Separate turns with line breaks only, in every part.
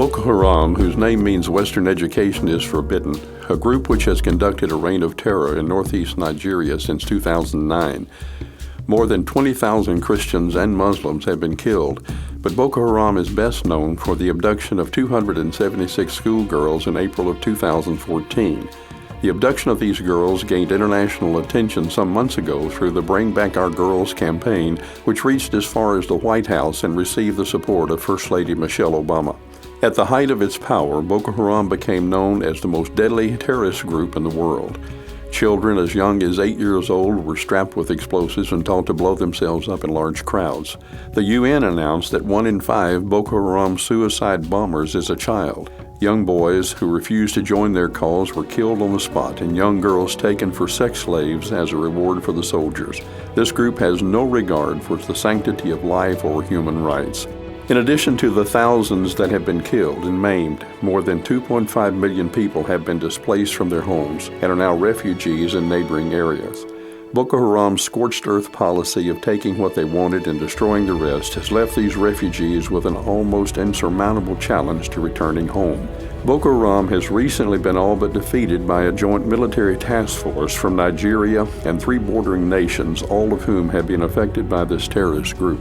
Boko Haram, whose name means Western education is forbidden, a group which has conducted a reign of terror in northeast Nigeria since 2009. More than 20,000 Christians and Muslims have been killed, but Boko Haram is best known for the abduction of 276 schoolgirls in April of 2014. The abduction of these girls gained international attention some months ago through the Bring Back Our Girls campaign, which reached as far as the White House and received the support of First Lady Michelle Obama. At the height of its power, Boko Haram became known as the most deadly terrorist group in the world. Children as young as 8 years old were strapped with explosives and taught to blow themselves up in large crowds. The UN announced that 1 in 5 Boko Haram suicide bombers is a child. Young boys who refused to join their cause were killed on the spot, and young girls taken for sex slaves as a reward for the soldiers. This group has no regard for the sanctity of life or human rights. In addition to the thousands that have been killed and maimed, more than 2.5 million people have been displaced from their homes and are now refugees in neighboring areas. Boko Haram's scorched earth policy of taking what they wanted and destroying the rest has left these refugees with an almost insurmountable challenge to returning home. Boko Haram has recently been all but defeated by a joint military task force from Nigeria and 3 bordering nations, all of whom have been affected by this terrorist group.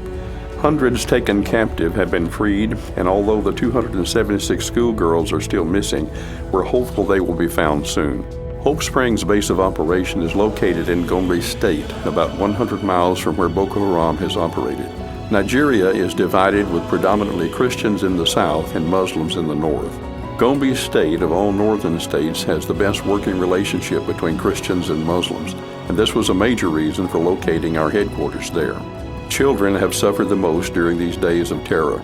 Hundreds taken captive have been freed, and although the 276 schoolgirls are still missing, we're hopeful they will be found soon. Hope Springs' base of operation is located in Gombe State, about 100 miles from where Boko Haram has operated. Nigeria is divided with predominantly Christians in the south and Muslims in the north. Gombe State, of all northern states, has the best working relationship between Christians and Muslims, and this was a major reason for locating our headquarters there. Children have suffered the most during these days of terror.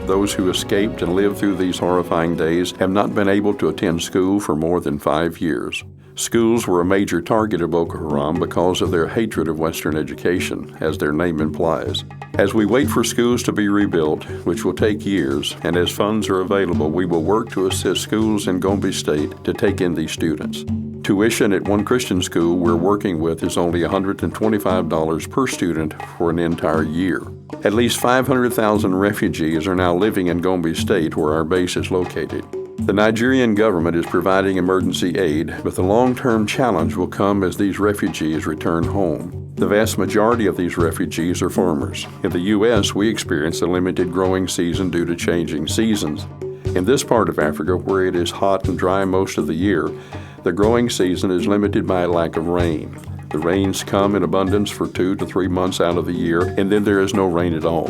Those who escaped and lived through these horrifying days have not been able to attend school for more than 5 years. Schools were a major target of Boko Haram because of their hatred of Western education, as their name implies. As we wait for schools to be rebuilt, which will take years, and as funds are available, we will work to assist schools in Gombe State to take in these students. Tuition at one Christian school we're working with is only $125 per student for an entire year. At least 500,000 refugees are now living in Gombe State, where our base is located. The Nigerian government is providing emergency aid, but the long-term challenge will come as these refugees return home. The vast majority of these refugees are farmers. In the U.S., we experience a limited growing season due to changing seasons. In this part of Africa, where it is hot and dry most of the year, the growing season is limited by a lack of rain. The rains come in abundance for 2 to 3 months out of the year, and then there is no rain at all.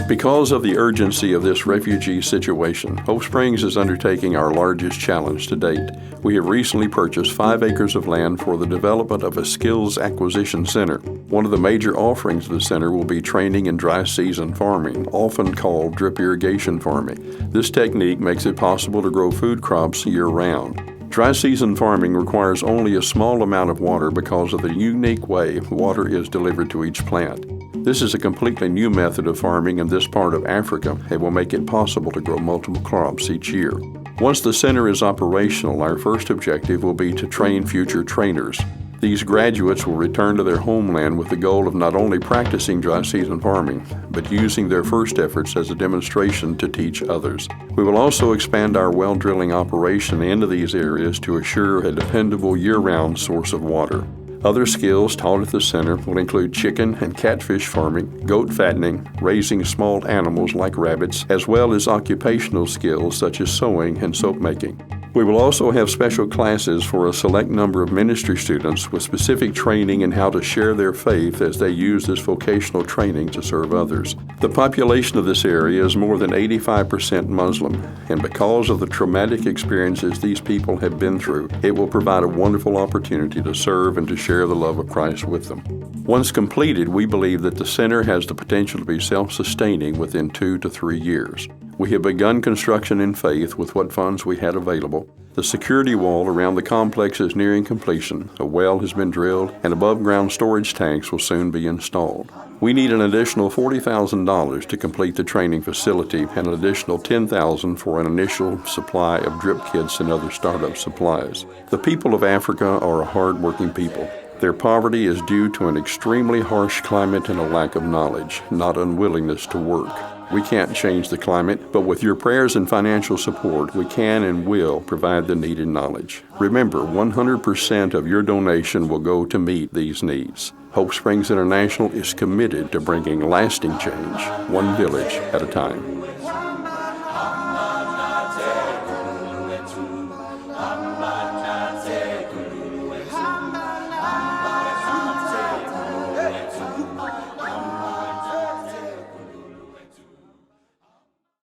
Because of the urgency of this refugee situation, Hope Springs is undertaking our largest challenge to date. We have recently purchased 5 acres of land for the development of a skills acquisition center. One of the major offerings of the center will be training in dry season farming, often called drip irrigation farming. This technique makes it possible to grow food crops year-round. Dry season farming requires only a small amount of water because of the unique way water is delivered to each plant. This is a completely new method of farming in this part of Africa and will make it possible to grow multiple crops each year. Once the center is operational, our first objective will be to train future trainers. These graduates will return to their homeland with the goal of not only practicing dry season farming, but using their first efforts as a demonstration to teach others. We will also expand our well drilling operation into these areas to assure a dependable year-round source of water. Other skills taught at the center will include chicken and catfish farming, goat fattening, raising small animals like rabbits, as well as occupational skills such as sewing and soap making. We will also have special classes for a select number of ministry students with specific training in how to share their faith as they use this vocational training to serve others. The population of this area is more than 85% Muslim, and because of the traumatic experiences these people have been through, it will provide a wonderful opportunity to serve and to share the love of Christ with them. Once completed, we believe that the center has the potential to be self-sustaining within 2 to 3 years. We have begun construction in faith with what funds we had available. The security wall around the complex is nearing completion, a well has been drilled, and above-ground storage tanks will soon be installed. We need an additional $40,000 to complete the training facility and an additional $10,000 for an initial supply of drip kits and other startup supplies. The people of Africa are a hard-working people. Their poverty is due to an extremely harsh climate and a lack of knowledge, not unwillingness to work. We can't change the climate, but with your prayers and financial support, we can and will provide the needed knowledge. Remember, 100% of your donation will go to meet these needs. Hope Springs International is committed to bringing lasting change, one village at a time.